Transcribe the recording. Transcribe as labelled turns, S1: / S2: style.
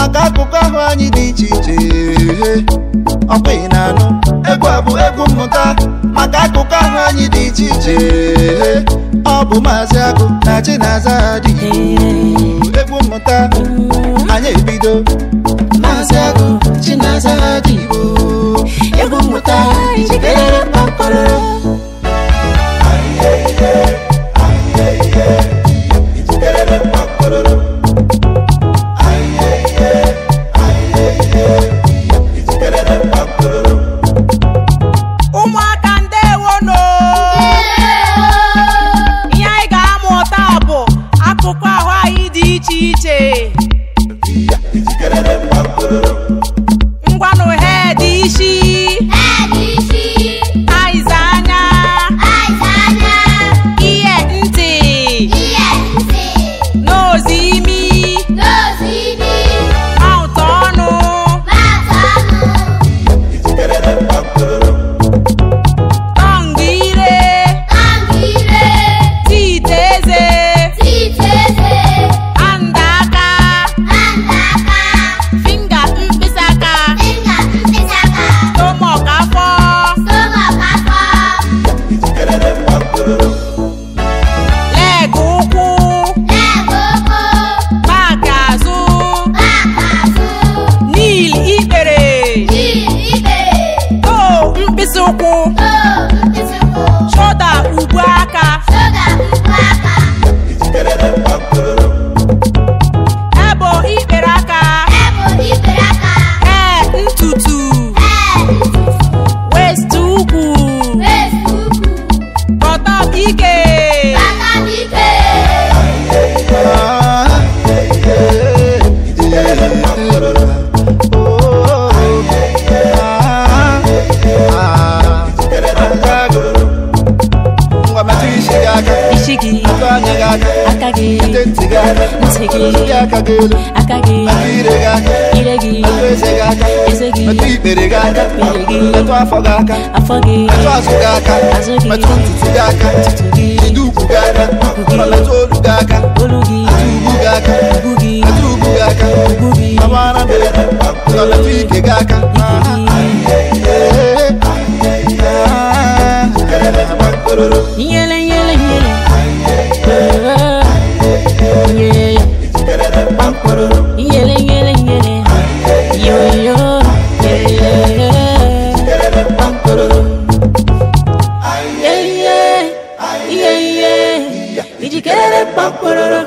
S1: maka akụkọ ahụ anyị dị iche iche. Ọkwa ị na-anụ egwu a bụ egwu mmụta maka akụkọ ahụ anyị dị iche iche. Ọ bụ Maazị Agụ na Chinaza Adigbo. Egwu mmụta anyị ebido. Maazị Agụ Chinaza Adigbo. Egwu mmụta ijikere kpakpọrọ.
S2: Ngwanụ head isi eyes anya ear ntị nose imi mouth ọnụ tongue ire teeth eze hand aka stomach afọ leg ụkwụ back azụ knee ikpere toe mkpịsị ụkwụ shoulder ubu aka elbow ikpere aka hair ntutu waist ukwu bottom ike isi gị aka gị ntị gị aka gị ire gị eze gị
S1: ikpere gị aka, metụ afọ gị aka, metụ azụ gị aka, metụ ntutu gị aka, jide ukwu gị aka, metụ olu gị aka, metụ ugwu gị aka, metụ ugwu gị aka, mabara mere metụ ike gị aka.
S2: Nyele yo ijikere kpakpọrọ.